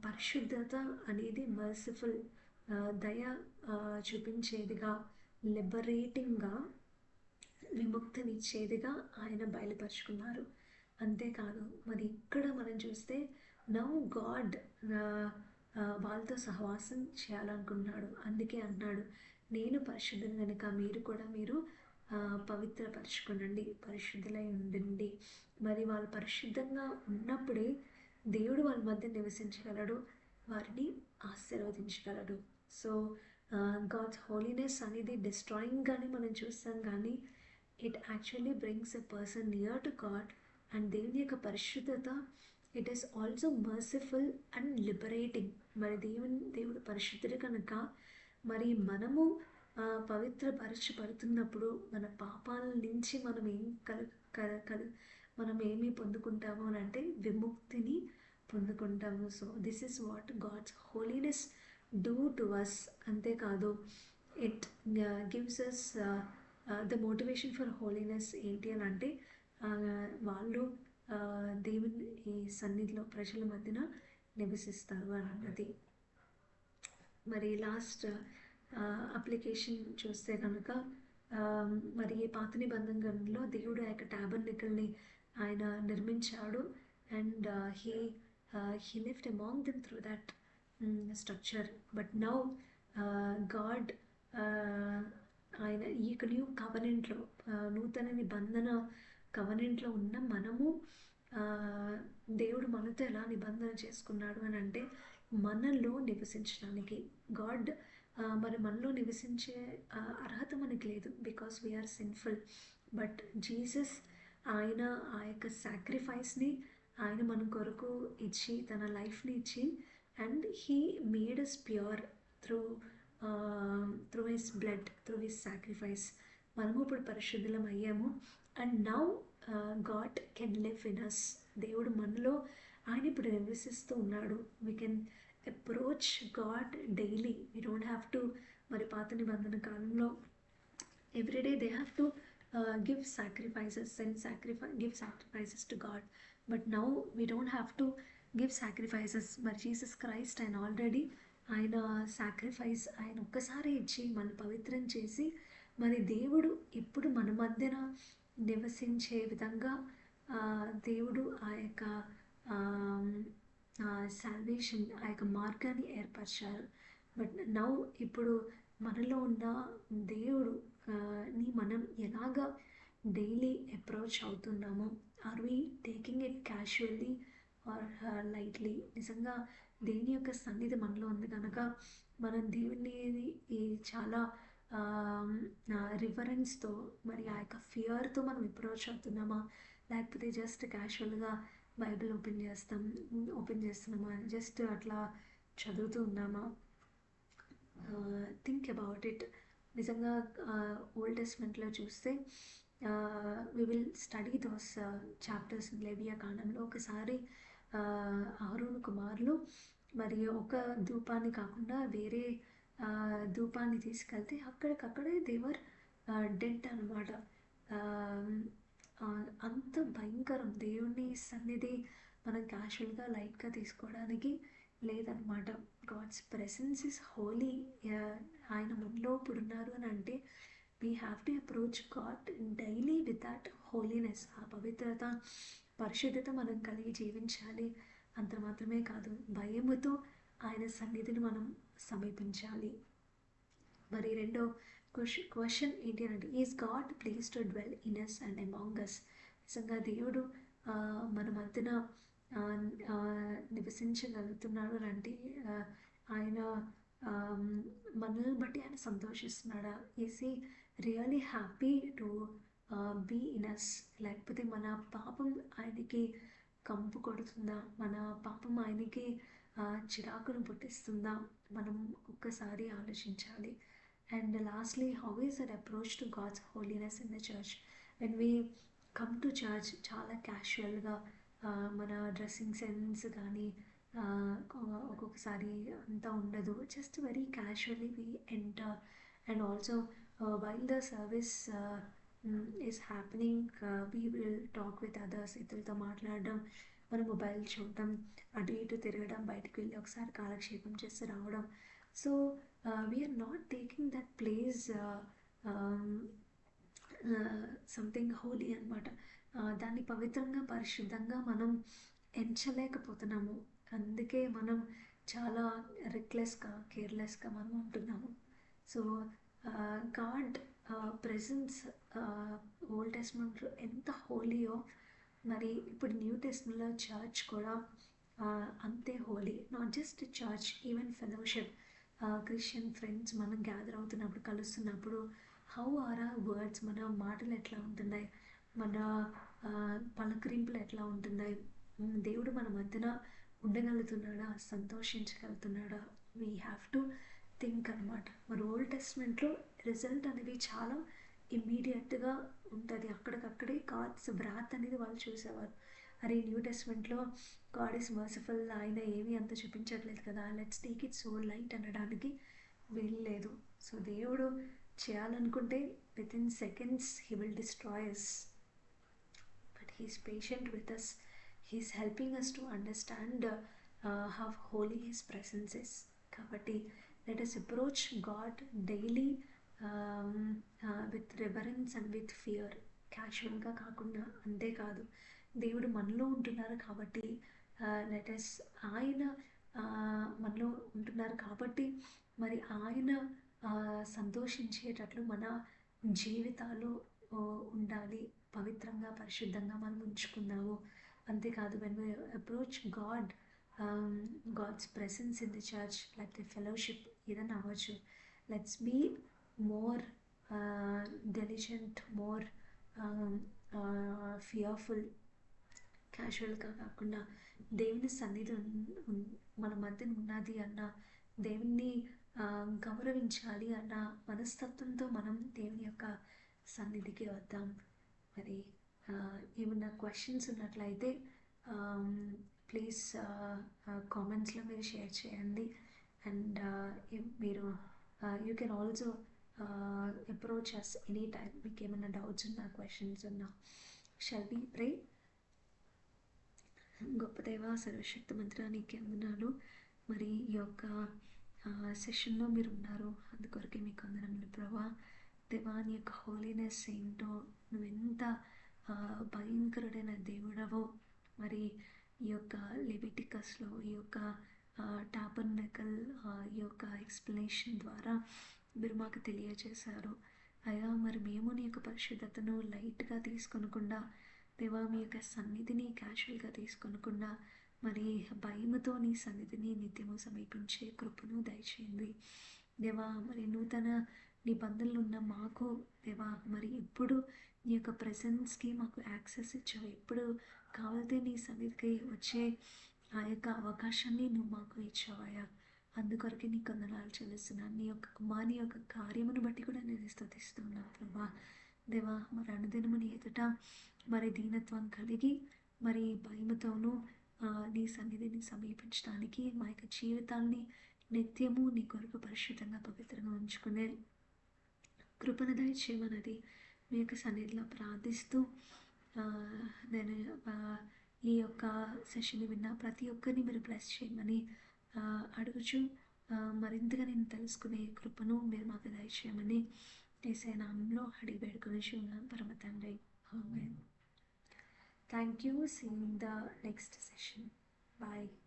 పరిశుద్ధత అనేది మర్సిఫుల్, దయ చూపించేదిగా, లిబరేటింగ్గా, విముక్తినిచ్చేదిగా ఆయన బయలుపరుచుకున్నారు. అంతేకాదు మరి ఇక్కడ మనం చూస్తే నౌ గాడ్ వాళ్ళతో సహవాసం చేయాలనుకున్నాడు. అందుకే అన్నాడు నేను పరిశుద్ధుని కనుక మీరు పవిత్రపరచుకోనండి, పరిశుద్ధులై ఉండండి. మరి వాళ్ళు పరిశుద్ధంగా ఉన్నప్పుడే దేవుడు వాళ్ళ మధ్య నివసించగలడు, వారిని ఆశీర్వదించగలడు. సో గాడ్స్ హోలీనెస్ అనేది డిస్ట్రాయింగ్గానే మనం చూస్తాం కానీ it actually brings a person near to God. And దేవుని యొక్క పరిశుద్ధత it is also merciful and liberating. మరి దేవుడు పరిశుద్ధుడు కనుక మరి మనము పవిత్రపరచబడుతున్నప్పుడు మన పాపాల నుంచి మనం ఏమి పొందుకుంటాము అని అంటే విముక్తిని పొందుకుంటాము. So this is what God's holiness do to us. అంతేకాదు it gives us the motivation for holiness ఏంటి అని అంటే వాళ్ళు దేవుని ఈ సన్నిధిలో ప్రజల మధ్యన నివసిస్తారు అన్నది. మరి లాస్ట్ అప్లికేషన్ చూస్తే కనుక మరి పాత నిబంధనలో దేవుడు ఆ యొక్క టాబర్నకల్ని ఆయన నిర్మించాడు. And he lived among them through that structure. But now God ఆయన ఈ న్యూ కవనెంట్లో, నూతన నిబంధన కవనెంట్లో ఉన్న మనము దేవుడు మనతో ఎలా నిబంధన చేసుకున్నాడు అని అంటే మనలో నివసించడానికి. గాడ్ మరి మనలో నివసించే అర్హత మనకి లేదు, because we are sinful. But Jesus ఆయన ఆ యొక్క సాక్రిఫైస్ని ఆయన మన కొరకు ఇచ్చి తన లైఫ్ని ఇచ్చి and he made us pure through his blood, through his sacrifice. మనము ఇప్పుడు పరిశుద్ధులం అయ్యాము. And now God can live in us. దేవుడు మనలో ఆయన ఇప్పుడు నివసిస్తూ ఉన్నాడు. We can approach God daily. We don't have to మరి పాత నిబంధన కాలంలో every day they have to give sacrifices give sacrifices to God. But now we don't have to give sacrifices. But Jesus Christ and already ఆయన sacrifice ఆయన ఒక్కసారి ఇచ్చి మన పవిత్రం చేసి మరి దేవుడు ఇప్పుడు మన మధ్యన నివసించే విధంగా దేవుడు ఆ యొక్క సాల్వేషన్ ఆ యొక్క మార్గాన్ని ఏర్పరిచారు. బట్ నౌ ఇప్పుడు మనలో ఉన్న దేవుడు ని మనం ఎలాగా డైలీ అప్రోచ్ అవుతున్నామో, are we taking it casually or lightly? నిజంగా దేవుని యొక్క సన్నిధి మనలో ఉంది కనుక మనం దేవుని ఈ చాలా రివరెన్స్తో మరి ఆ యొక్క ఫియర్తో మనం అప్రోచ్ అవుతున్నామా, లేకపోతే జస్ట్ క్యాషువల్గా బైబిల్ ఓపెన్ చేస్తున్నామా, జస్ట్ అట్లా చదువుతూ ఉన్నామా? Think about it. నిజంగా ఓల్డ్ టెస్ట్మెంట్లో చూస్తే we will study those chapters. లేవియా కాండంలో ఒకసారి అహరోను కుమారులు మరి ఒక ధూపాన్ని కాకుండా వేరే ధూపాన్ని తీసుకెళ్తే అక్కడికక్కడే దేవర్ డెడ్ అనమాట. అంత భయంకరం. దేవుని సన్నిధి మనం క్యాషువల్గా లైట్గా తీసుకోవడానికి లేదనమాట. God's presence is holy. ఆయన మనలో ఇప్పుడున్నారు అని అంటే we have to approach God daily with that holiness. ఆ పవిత్రత, పరిశుద్ధత మనం కలిగి జీవించాలి. అంత మాత్రమే కాదు, భయముతో ఆయన సన్నిధిని మనం సమీపించాలి. మరి రెండో క్వశ్చన్ ఏంటి అంటే, is God please to dwell in us and among us? నిజంగా దేవుడు మన మధ్యన నివసించగలుగుతున్నాడు అంటే ఆయన మనల్ని బట్టి ఆయన సంతోషిస్తున్నాడా? Is he really happy to be in us? లేకపోతే మన పాపం ఆయనకి కంపు కొడుతుందా? మన పాపం ఆయనకి చిరాకును పుట్టిస్తుందా? మనం ఒక్కసారి ఆలోచించాలి. And lastly, how is that approach to God's holiness in the church? When we come to church చాలా క్యాషువల్గా మన డ్రెస్సింగ్ సెన్స్ కానీ ఒక్కొక్కసారి అంతా ఉండదు. Just very casually we enter. And also while the service is happening we will talk with others. ఇతరులతో మాట్లాడడం, మన మొబైల్ చూడడం, అటు ఇటు తిరగడం, బయటకు వెళ్ళి ఒకసారి కాలక్షేపం చేసి రావడం. So we are not taking that place something holy అనమాట. దాన్ని పవిత్రంగా, పరిశుద్ధంగా మనం ఎంచలేకపోతున్నాము. అందుకే మనం చాలా రెక్లెస్గా, కేర్లెస్గా మనం ఉంటున్నాము. సో గాడ్ ప్రెజెన్స్ ఓల్డ్ టెస్ట్మెంట్లో ఎంత హోలీయో, మరి ఇప్పుడు న్యూ టెస్ట్మెంట్లో చర్చ్ కూడా అంతే holy. Not just church, even fellowship. Christian friends మనం గ్యాదర్ అవుతున్నప్పుడు, కలుస్తున్నప్పుడు, హౌ ఆర్ ఆ వర్డ్స్? మన మాటలు ఎట్లా ఉంటున్నాయి? మన పలకరింపులు ఎట్లా ఉంటున్నాయి? దేవుడు మన మధ్యన ఉండగలుగుతున్నాడా? సంతోషించగలుగుతున్నాడా? వీ హ్యావ్ టు థింక్ అనమాట. మరి ఓల్డ్ టెస్ట్మెంట్లో రిజల్ట్ అనేది చాలా ఇమ్మీడియట్గా ఉంటుంది. అక్కడికక్కడే గాడ్స్ వ్రాత్ అనేది వాళ్ళు చూసేవారు. అరే, న్యూ టెస్ట్మెంట్లో గాడ్ ఈస్ మర్సిఫుల్, ఆయన ఏమీ అంత చూపించట్లేదు కదా, let's take it so light అనడానికి వీల్లేదు. సో దేవుడు చేయాలనుకుంటే within seconds he will destroy us. But he's patient with us. He's helping us to understand how holy his presence is. కాబట్టి లెట్ us approach God daily with reverence and with fear. క్యాషువల్గా కాకుండా. అంతేకాదు, దేవుడు మనలో ఉంటున్నారు కాబట్టి let's ఆయన మనలో ఉంటున్నారు కాబట్టి మరి ఆయన సంతోషించేటట్లు మన జీవితాలు ఉండాలి. పవిత్రంగా, పరిశుద్ధంగా మనం ఉంచుకుందాము. అంతేకాదు, when we approach God, God's presence in the church, లేకపోతే ఫెలోషిప్ ఏదైనా అవ్వచ్చు, let's be more diligent, more fearful. క్యాజువల్గా కాకుండా దేవుని సన్నిధి మన మధ్యన ఉన్నది అన్న, దేవుణ్ణి గౌరవించాలి అన్న మనస్తత్వంతో మనం దేవుని యొక్క సన్నిధికి వద్దాం. మరి ఏమన్నా క్వశ్చన్స్ ఉన్నట్లయితే ప్లీజ్ కామెంట్స్లో మీరు షేర్ చేయండి. అండ్ మీరు you can also approach us any time. మీకు ఏమైనా డౌట్స్ ఉన్నా, క్వశ్చన్స్ ఉన్నా. Shall we pray? గొప్ప దేవ, సర్వశక్తి మంత్రానికి వందనాలు. మరి ఈ యొక్క సెషన్లో మీరు ఉన్నారు. అందుకొరకే మీకు వందనములు ప్రభా. దేవా నీ యొక్క హోలీనెస్ ఏంటో, నువ్వెంత భయంకరుడైన దేవుడవో మరి ఈ యొక్క లెవిటికస్లో ఈ యొక్క టాబర్నకల్ ఈ యొక్క ఎక్స్ప్లెనేషన్ ద్వారా మీరు మాకు తెలియజేశారు అయ్యా. మరి మేము నీ యొక్క పరిశుద్ధతను లైట్గా తీసుకొనకుండా దేవా, మీ యొక్క సన్నిధిని క్యాజువల్గా తీసుకొనకుండా మరి భయముతో నీ సన్నిధిని నిత్యము సమీపించే కృపను దయచేయండి దేవా. మరి నూతన నిబంధనలు ఉన్న మాకు దేవా, మరి ఎప్పుడు నీ యొక్క ప్రెజెన్స్కి మాకు యాక్సెస్ ఇచ్చావు, ఎప్పుడు కావాలంటే నీ సన్నిధికి వచ్చే ఆ యొక్క అవకాశాన్ని నువ్వు మాకు ఇచ్చావయ్యా. అందుకొరకే నీకు వందనాలు చెల్లిస్తున్నాను. నీ యొక్క కుమారుని యొక్క కార్యమును బట్టి కూడా నేను స్తుతిస్తున్నాను ప్రభా. దేవా, మరి అనుదినము నీ ఎదుట మరి దీనత్వం కలిగి మరి భయముతోనూ నీ సన్నిధిని సమీపించడానికి మా యొక్క జీవితాన్ని నిత్యము నీ కొరకు పరిశుద్ధంగా పవిత్రంగా ఉంచుకునే కృపను దయచేయమన్నది మీ యొక్క సన్నిధిలో ప్రార్థిస్తూ నేను ఈ యొక్క సెషన్ విన్న ప్రతి ఒక్కరిని మీరు బ్లెస్ చేయమని అడుగుచు మరింతగా నేను తెలుసుకునే కృపను మీరు మాకు దయచేయమని యేసయ్య నామములో అడిగి వేడుకొని ఉన్నాను పరమ తండ్రి. ఆమేన్. Thank you. See you in the next session. Bye.